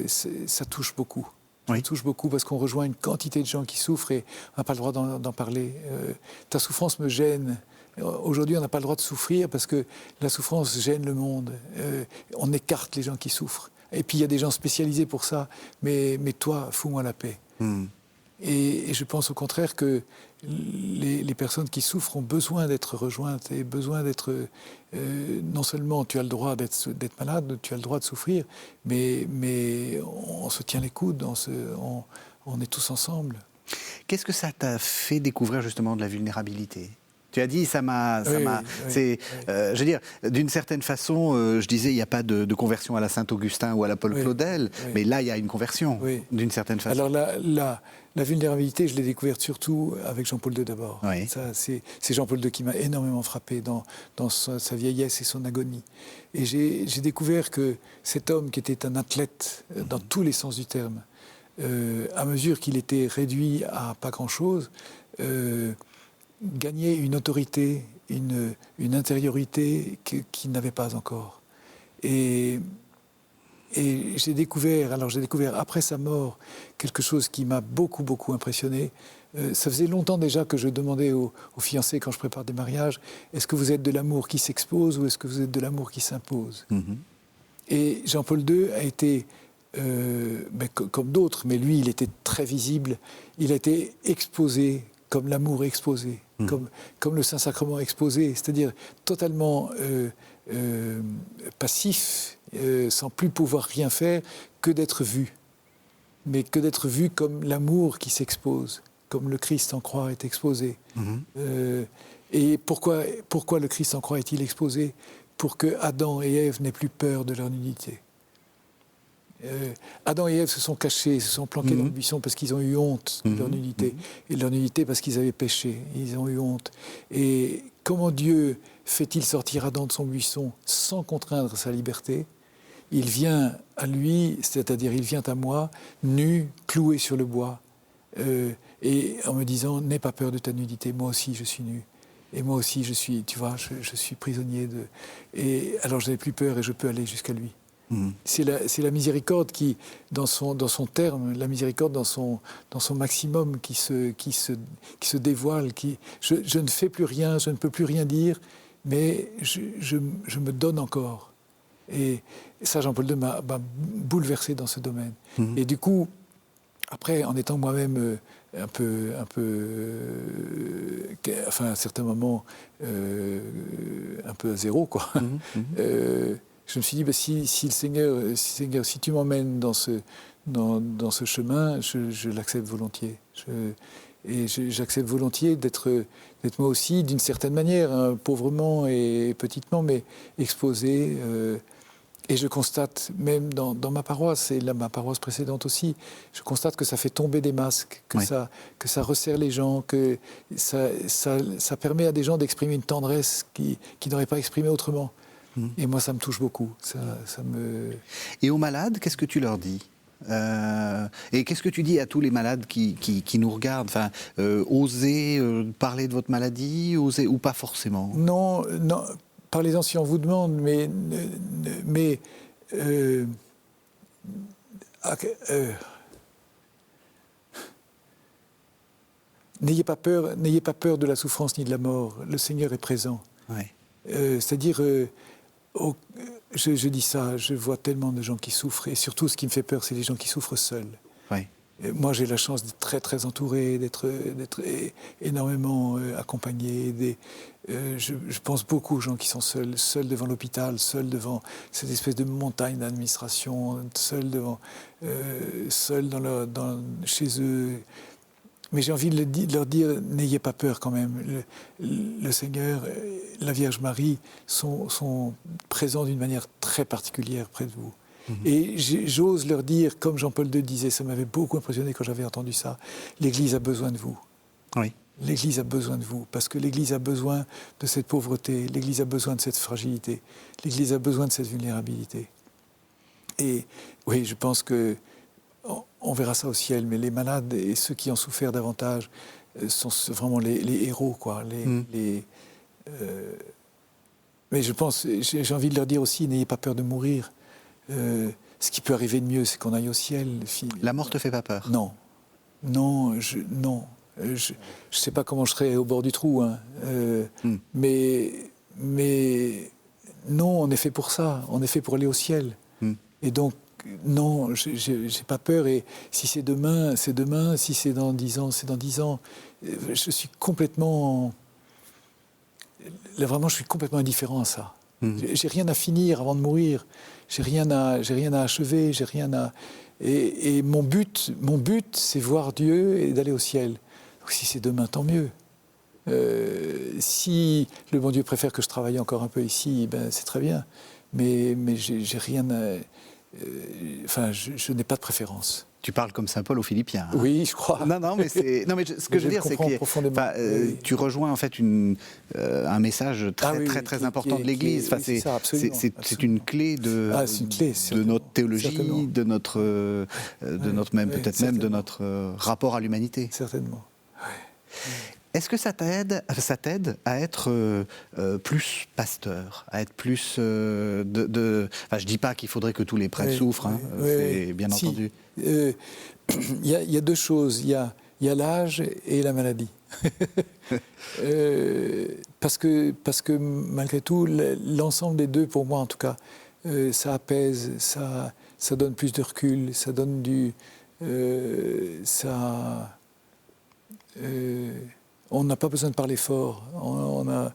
ça touche beaucoup. Ça touche beaucoup parce qu'on rejoint une quantité de gens qui souffrent et on n'a pas le droit d'en parler. Ta souffrance me gêne. Aujourd'hui, on n'a pas le droit de souffrir parce que la souffrance gêne le monde. On écarte les gens qui souffrent. Et puis, il y a des gens spécialisés pour ça. Mais toi, fous-moi la paix. Et je pense au contraire que les personnes qui souffrent ont besoin d'être rejointes et besoin d'être... non seulement tu as le droit d'être malade, tu as le droit de souffrir, mais on se tient les coudes, on est tous ensemble. Qu'est-ce que ça t'a fait découvrir justement de la vulnérabilité ? Tu as dit, je veux dire, d'une certaine façon, je disais, il n'y a pas de conversion à la Saint-Augustin ou à la Paul Claudel, mais là, il y a une conversion, d'une certaine façon. Alors la vulnérabilité, je l'ai découverte surtout avec Jean-Paul II d'abord. Oui. C'est Jean-Paul II qui m'a énormément frappé dans sa vieillesse et son agonie. Et j'ai découvert que cet homme qui était un athlète dans tous les sens du terme, à mesure qu'il était réduit à pas grand-chose, gagnait une autorité, une intériorité qu'il n'avait pas encore. Et j'ai découvert après sa mort quelque chose qui m'a beaucoup impressionné. Ça faisait longtemps déjà que je demandais aux fiancés quand je prépare des mariages, est-ce que vous êtes de l'amour qui s'expose ou est-ce que vous êtes de l'amour qui s'impose ? Et Jean-Paul II a été, comme d'autres, mais lui il était très visible, il a été exposé comme l'amour exposé, comme le Saint-Sacrement exposé, c'est-à-dire totalement passif, sans plus pouvoir rien faire que d'être vu. Mais que d'être vu comme l'amour qui s'expose, comme le Christ en croix est exposé. Et pourquoi le Christ en croix est-il exposé ? Pour que Adam et Ève n'aient plus peur de leur nudité. Adam et Ève se sont cachés, se sont planqués dans le buisson parce qu'ils ont eu honte de leur nudité. Et de leur nudité parce qu'ils avaient péché. Ils ont eu honte. Et comment Dieu fait-il sortir Adam de son buisson sans contraindre sa liberté ? Il vient à lui, c'est-à-dire il vient à moi, nu, cloué sur le bois, et en me disant « N'aie pas peur de ta nudité, moi aussi je suis nu. Et moi aussi je suis, tu vois, je suis prisonnier de... » Et alors je n'ai plus peur et je peux aller jusqu'à lui. C'est la miséricorde qui, dans son terme, la miséricorde dans son maximum, qui se dévoile. Je ne fais plus rien, je ne peux plus rien dire, mais je me donne encore. Et ça, Jean-Paul II m'a bouleversé dans ce domaine. Et du coup, après, en étant moi-même enfin, à certains moments, un peu à zéro, quoi. Je me suis dit, si Seigneur, si tu m'emmènes dans ce chemin, je l'accepte volontiers. J'accepte volontiers d'être moi aussi, d'une certaine manière, hein, pauvrement et petitement, mais exposé. Et je constate, même dans ma paroisse, et ma paroisse précédente aussi, je constate que ça fait tomber des masques, que ça resserre les gens, que ça permet à des gens d'exprimer une tendresse qui n'auraient pas exprimé autrement. Et moi, ça me touche beaucoup. Ça me... Et aux malades, qu'est-ce que tu leur dis ? Et qu'est-ce que tu dis à tous les malades qui nous regardent ? Enfin, osez parler de votre maladie, osez, ou pas forcément ? Non, parlez-en si on vous demande, mais n'ayez pas peur de la souffrance ni de la mort. Le Seigneur est présent. Ouais. C'est-à-dire, je dis ça, je vois tellement de gens qui souffrent, et surtout ce qui me fait peur, c'est les gens qui souffrent seuls. Ouais. Moi, j'ai la chance d'être très entouré, d'être énormément accompagné. Je pense beaucoup aux gens qui sont seuls devant l'hôpital, seuls devant cette espèce de montagne d'administration, seuls chez eux. Mais j'ai envie de leur dire, n'ayez pas peur quand même. Le Seigneur, la Vierge Marie sont présents d'une manière très particulière près de vous. Et j'ose leur dire, comme Jean-Paul II disait, ça m'avait beaucoup impressionné quand j'avais entendu ça, l'Église a besoin de vous. Oui. L'Église a besoin de vous, parce que l'Église a besoin de cette pauvreté, l'Église a besoin de cette fragilité, l'Église a besoin de cette vulnérabilité. Et oui, je pense que on verra ça au ciel, mais les malades et ceux qui ont souffert davantage sont vraiment les héros, quoi. Mais je pense, j'ai envie de leur dire aussi, n'ayez pas peur de mourir. Ce qui peut arriver de mieux, c'est qu'on aille au ciel. La mort te fait pas peur ? Non. Non. Je sais pas comment je serai au bord du trou, hein. Mais non, on est fait pour ça. On est fait pour aller au ciel. Et donc, non, j'ai pas peur. Et si c'est demain, c'est demain. Si c'est dans 10 ans, c'est dans 10 ans. Je suis complètement... Là, vraiment, je suis complètement indifférent à ça. J'ai rien à finir avant de mourir. J'ai rien à achever. J'ai rien à... Et mon but, c'est voir Dieu et d'aller au ciel. Donc, si c'est demain, tant mieux. Si le bon Dieu préfère que je travaille encore un peu ici, ben, c'est très bien. Mais j'ai rien à... Enfin, je n'ai pas de préférence. Tu parles comme Saint Paul aux Philippiens. Hein. Oui, je crois. Non, mais ce que je veux dire, c'est que tu rejoins en fait un message très important de l'Église. Enfin, c'est une clé de notre théologie, de notre de notre rapport à l'humanité. Certainement. Est-ce que ça t'aide à être plus pasteur, à être plus Enfin, je dis pas qu'il faudrait que tous les prêtres souffrent, hein, c'est bien entendu. Il y a deux choses. Il y a l'âge et la maladie. Parce que malgré tout, l'ensemble des deux, pour moi en tout cas, ça apaise, ça donne plus de recul, ça donne du... on n'a pas besoin de parler fort. On a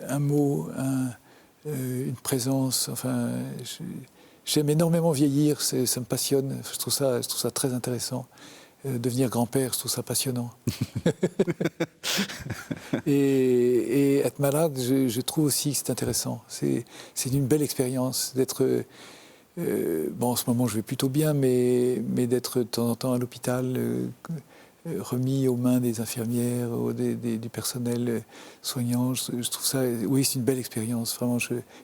un mot, une présence. Enfin, j'aime énormément vieillir. Ça me passionne. Je trouve ça très intéressant. Devenir grand-père, je trouve ça passionnant. et être malade, je trouve aussi que c'est intéressant. C'est une belle expérience d'être... en ce moment, je vais plutôt bien, mais d'être de temps en temps à l'hôpital... remis aux mains des infirmières, du personnel soignant. Je trouve ça, oui, c'est une belle expérience. Vraiment,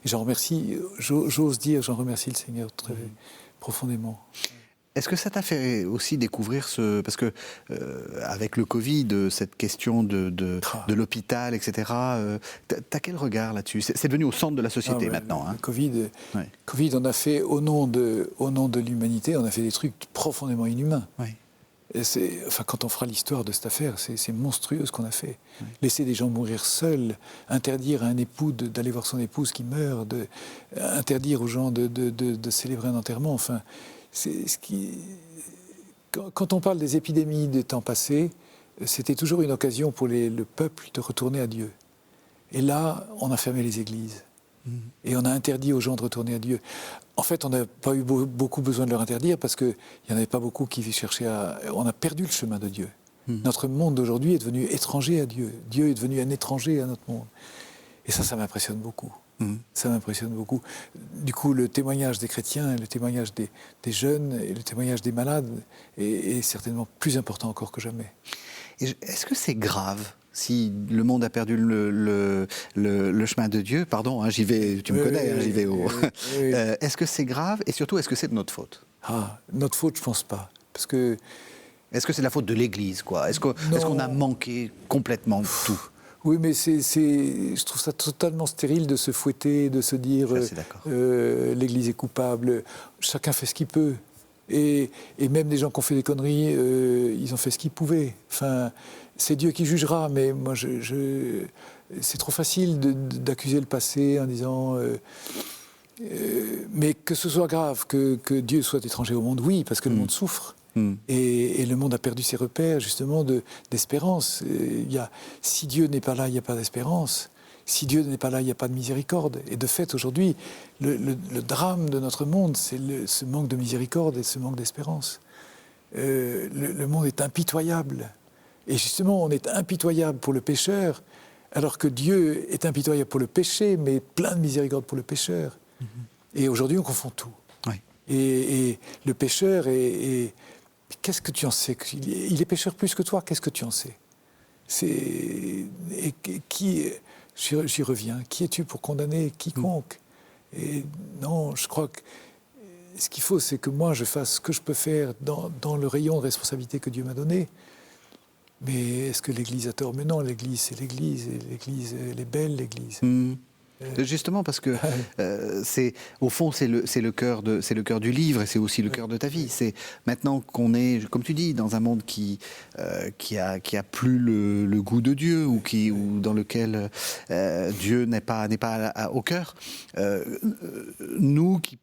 j'en remercie, j'ose dire, j'en remercie le Seigneur très profondément. Est-ce que ça t'a fait aussi découvrir parce que avec le Covid, cette question de l'hôpital, etc., t'as quel regard là-dessus ? C'est devenu au centre de la société maintenant. Hein. Le Covid, on a fait, au nom de l'humanité, on a fait des trucs profondément inhumains. Oui. Quand on fera l'histoire de cette affaire, c'est monstrueux ce qu'on a fait. Oui. Laisser des gens mourir seuls, interdire à un époux d'aller voir son épouse qui meurt, interdire aux gens de célébrer un enterrement. Enfin, quand on parle des épidémies des temps passés, c'était toujours une occasion pour le peuple de retourner à Dieu. Et là, on a fermé les églises. Et on a interdit aux gens de retourner à Dieu. En fait, on n'a pas eu beaucoup besoin de leur interdire parce qu'il n'y en avait pas beaucoup qui cherchaient à... On a perdu le chemin de Dieu. Notre monde d'aujourd'hui est devenu étranger à Dieu. Dieu est devenu un étranger à notre monde. Et ça m'impressionne beaucoup. Ça m'impressionne beaucoup. Du coup, le témoignage des chrétiens, le témoignage des jeunes et le témoignage des malades est certainement plus important encore que jamais. Est-ce que c'est grave si le monde a perdu le chemin de Dieu? Pardon, hein, j'y vais, tu me connais, hein, j'y vais haut. Est-ce que c'est grave et surtout, est-ce que c'est de notre faute? Notre faute, je ne pense pas. Parce que... Est-ce que c'est la faute de l'Église, quoi? Est-ce qu'on a manqué complètement tout? Oui, mais je trouve ça totalement stérile de se fouetter, de se dire l'Église est coupable. Chacun fait ce qu'il peut. Et même des gens qui ont fait des conneries, ils ont fait ce qu'ils pouvaient. Enfin, c'est Dieu qui jugera, mais moi, c'est trop facile d'accuser le passé en disant... mais que ce soit grave, que Dieu soit étranger au monde, oui, parce que le monde souffre. Et le monde a perdu ses repères, justement, d'espérance. Si Dieu n'est pas là, il n'y a pas d'espérance. Si Dieu n'est pas là, il n'y a pas de miséricorde. Et de fait, aujourd'hui, le drame de notre monde, c'est ce manque de miséricorde et ce manque d'espérance. Le monde est impitoyable. Et justement, on est impitoyable pour le pécheur, alors que Dieu est impitoyable pour le péché, mais plein de miséricorde pour le pécheur. Et aujourd'hui, on confond tout. Oui. Et le pécheur qu'est-ce que tu en sais? Il est pécheur plus que toi, qu'est-ce que tu en sais? J'y reviens. Qui es-tu pour condamner quiconque? Et non, je crois que ce qu'il faut, c'est que moi, je fasse ce que je peux faire dans le rayon de responsabilité que Dieu m'a donné. Mais est-ce que l'Église a tort? Mais non, l'Église, c'est l'Église. Et l'Église, elle est belle, l'Église. Justement, parce que au fond, c'est le cœur du livre et c'est aussi le cœur de ta vie. C'est maintenant qu'on est, comme tu dis, dans un monde qui a plus le goût de Dieu ou dans lequel Dieu n'est pas au cœur. Nous qui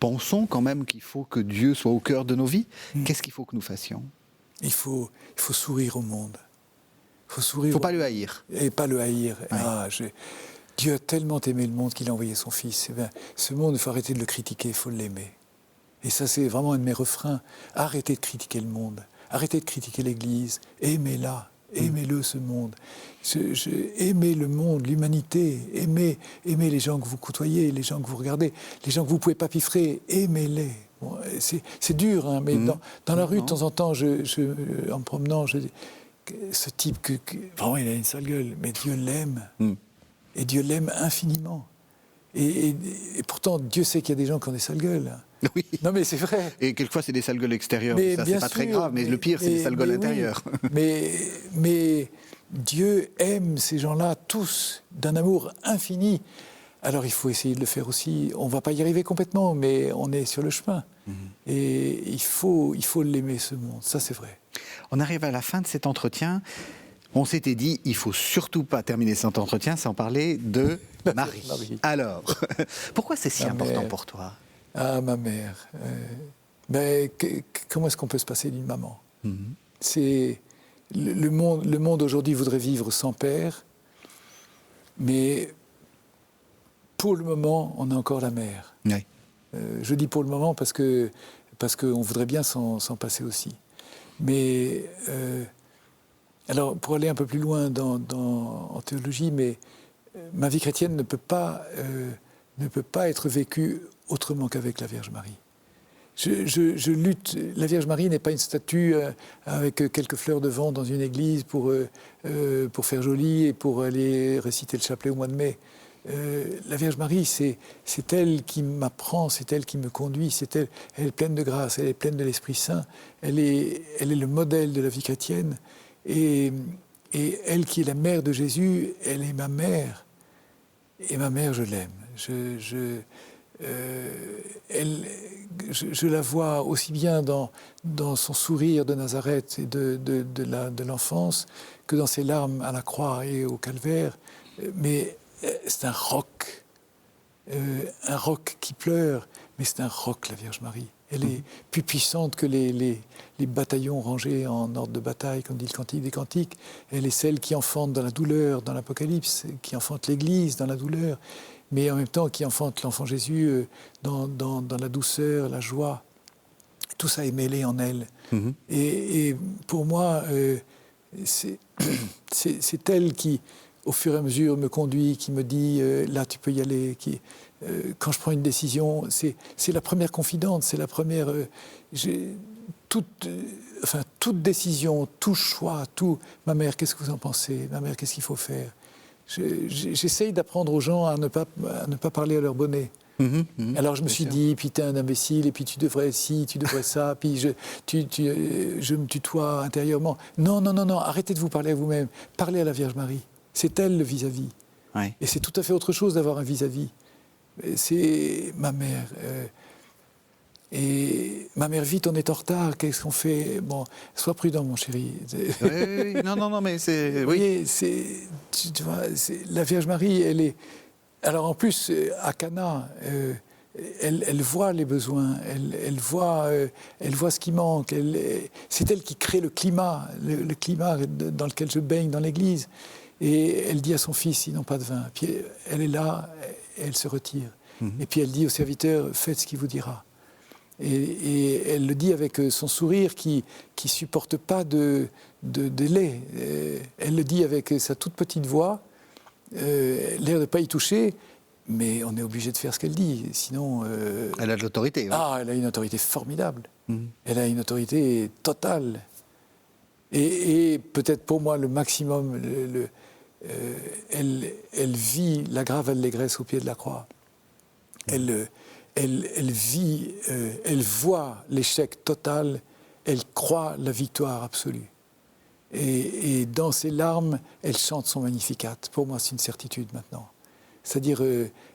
pensons quand même qu'il faut que Dieu soit au cœur de nos vies. Qu'est-ce qu'il faut que nous fassions? Il faut sourire au monde. Il Il ne faut pas le haïr. Et pas le haïr. Ouais. Dieu a tellement aimé le monde qu'il a envoyé son Fils. Eh bien, ce monde, il faut arrêter de le critiquer, il faut l'aimer. Et ça, c'est vraiment un de mes refrains. Arrêtez de critiquer le monde. Arrêtez de critiquer l'Église. Aimez-la. Aimez-le, ce monde. Aimez le monde, l'humanité. Aimez les gens que vous côtoyez, les gens que vous regardez, les gens que vous ne pouvez pas piffrer. Aimez-les. Bon, c'est dur, hein, mais dans la rue, de temps en temps, en me promenant, ce type, vraiment, il a une sale gueule, mais Dieu l'aime. Et Dieu l'aime infiniment. Et pourtant, Dieu sait qu'il y a des gens qui ont des sales gueules. Oui. Non, mais c'est vrai. Et quelquefois, c'est des sales gueules extérieures. Mais ça, bien c'est pas sûr, très grave. Mais le pire, c'est des sales gueules intérieures. Mais Dieu aime ces gens-là tous d'un amour infini. Alors, il faut essayer de le faire aussi. On ne va pas y arriver complètement, mais on est sur le chemin. Et il faut l'aimer, ce monde. Ça, c'est vrai. On arrive à la fin de cet entretien. On s'était dit, il ne faut surtout pas terminer cet entretien sans parler de Marie. Alors, pourquoi c'est si important pour toi? Ah, ma mère. Comment est-ce qu'on peut se passer d'une maman? C'est le monde aujourd'hui voudrait vivre sans père, mais pour le moment, on a encore la mère. Oui. Je dis pour le moment parce qu'on voudrait bien s'en passer aussi. Mais alors, pour aller un peu plus loin en théologie, mais ma vie chrétienne ne peut pas être vécue autrement qu'avec la Vierge Marie. Je lutte. La Vierge Marie n'est pas une statue avec quelques fleurs de vent dans une église pour faire joli et pour aller réciter le chapelet au mois de mai. La Vierge Marie, c'est elle qui m'apprend, c'est elle qui me conduit, elle est pleine de grâce, elle est pleine de l'Esprit Saint, elle est le modèle de la vie chrétienne. Et elle qui est la mère de Jésus, elle est ma mère. Et ma mère, je l'aime. Je la vois aussi bien dans son sourire de Nazareth et de l'enfance que dans ses larmes à la croix et au calvaire. Mais c'est un roc qui pleure, mais c'est un roc, la Vierge Marie. Elle est plus puissante que les bataillons rangés en ordre de bataille, comme dit le Cantique des Cantiques. Elle est celle qui enfante dans la douleur, dans l'Apocalypse, qui enfante l'Église dans la douleur, mais en même temps qui enfante l'enfant Jésus dans la douceur, la joie. Tout ça est mêlé en elle. Et pour moi, c'est elle qui, au fur et à mesure, me conduit, qui me dit là, tu peux y aller. Quand je prends une décision, c'est la première confidente, c'est la première. Toute décision, tout choix, ma mère, qu'est-ce que vous en pensez? Ma mère, qu'est-ce qu'il faut faire? J'essaye d'apprendre aux gens à ne pas parler à leur bonnet. Alors je me suis dit, puis t'es un imbécile, et puis tu devrais ci, tu devrais ça, puis je me tutoie intérieurement. Non, arrêtez de vous parler à vous-même. Parlez à la Vierge Marie. C'est elle le vis-à-vis. Ouais. Et c'est tout à fait autre chose d'avoir un vis-à-vis. C'est ma mère. Et ma mère, vite, on est en retard. Qu'est-ce qu'on fait? Bon, sois prudent, mon chéri. Oui, non, mais c'est... Vous voyez, tu vois, la Vierge Marie, elle est... Alors en plus, à Cana, elle voit les besoins, elle voit ce qui manque. C'est elle qui crée le climat dans lequel je baigne dans l'Église. Et elle dit à son fils, ils n'ont pas de vin. Puis elle est là, elle se retire. Et puis elle dit au serviteur, faites ce qu'il vous dira. Et elle le dit avec son sourire qui supporte pas de lait. Elle le dit avec sa toute petite voix, l'air de ne pas y toucher, mais on est obligé de faire ce qu'elle dit. Sinon... Elle a de l'autorité. Ouais. Ah, elle a une autorité formidable. Elle a une autorité totale. Et peut-être pour moi, le maximum, elle vit la grave allégresse au pied de la croix. Elle vit, elle voit l'échec total, elle croit la victoire absolue. Et dans ses larmes, elle chante son Magnificat. Pour moi, c'est une certitude maintenant. C'est-à-dire,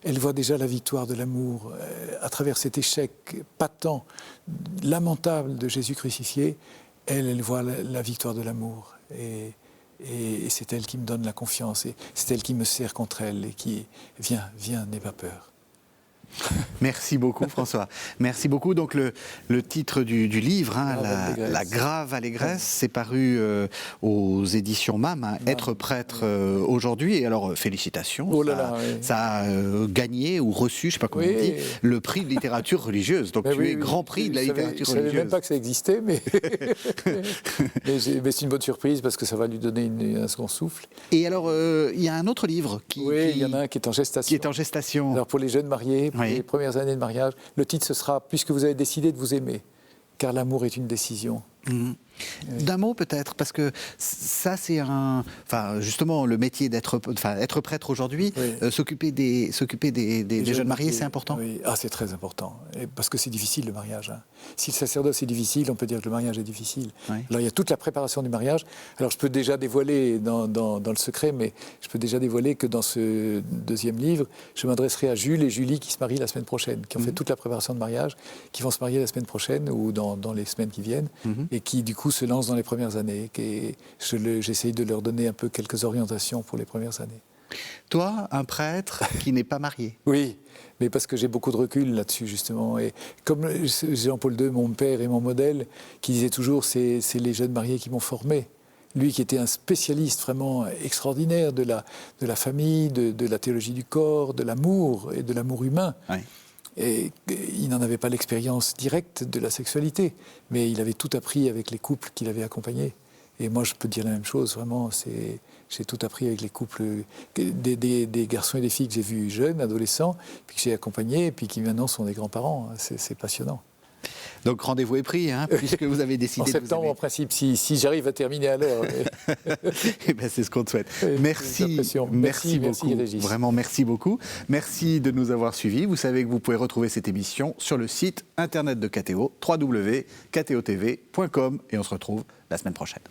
elle voit déjà la victoire de l'amour à travers cet échec patent, lamentable de Jésus crucifié. Elle voit la victoire de l'amour. Et c'est elle qui me donne la confiance. Et c'est elle qui me serre contre elle et qui, viens, n'aie pas peur. Merci beaucoup François. Merci beaucoup. Donc le titre du livre, hein, la grave allégresse, c'est paru aux éditions MAM, hein, Être prêtre aujourd'hui. Et alors félicitations, oh là là, oui. Ça a gagné ou reçu, je ne sais pas comment on dit, le prix de littérature religieuse. Donc tu es grand prix de la littérature religieuse. Je ne savais même pas que ça existait, mais, mais c'est une bonne surprise parce que ça va lui donner un second souffle. Et alors il y a un autre livre il y en a un qui est en gestation. Alors pour les jeunes mariés, pour les premières années de mariage, le titre ce sera « Puisque vous avez décidé de vous aimer ». Car l'amour est une décision. Mmh. Oui. D'un mot peut-être, parce que ça c'est justement le métier être prêtre aujourd'hui, oui. S'occuper des jeunes mariés, c'est important. Oui, c'est très important, parce que c'est difficile le mariage. Hein. Si le sacerdoce est difficile, on peut dire que le mariage est difficile. Oui. Alors il y a toute la préparation du mariage. Alors je peux déjà dévoiler dans le secret, mais je peux déjà dévoiler que dans ce deuxième livre, je m'adresserai à Jules et Julie qui se marient la semaine prochaine, qui ont fait toute la préparation de mariage, qui vont se marier la semaine prochaine ou dans les semaines qui viennent, et qui du coup se lancent dans les premières années. Et j'essaye de leur donner un peu quelques orientations pour les premières années. Toi, un prêtre qui n'est pas marié. Oui, mais parce que j'ai beaucoup de recul là-dessus, justement. Et comme Jean-Paul II, mon père et mon modèle, qui disait toujours, c'est les jeunes mariés qui m'ont formé. Lui qui était un spécialiste vraiment extraordinaire de la famille, de la théologie du corps, de l'amour et de l'amour humain. Oui. Et il n'en avait pas l'expérience directe de la sexualité, mais il avait tout appris avec les couples qu'il avait accompagnés. Et moi, je peux dire la même chose, vraiment, j'ai tout appris avec les couples, des garçons et des filles que j'ai vus jeunes, adolescents, puis que j'ai accompagnés, et puis qui maintenant sont des grands-parents. C'est passionnant. Donc rendez-vous est pris, hein, puisque vous avez décidé en septembre, de vous en principe, si j'arrive à terminer à l'heure. Eh ben, c'est ce qu'on te souhaite. Merci beaucoup. Régis. Vraiment, merci beaucoup. Merci de nous avoir suivis. Vous savez que vous pouvez retrouver cette émission sur le site internet de KTO, www.ktotv.com, et on se retrouve la semaine prochaine.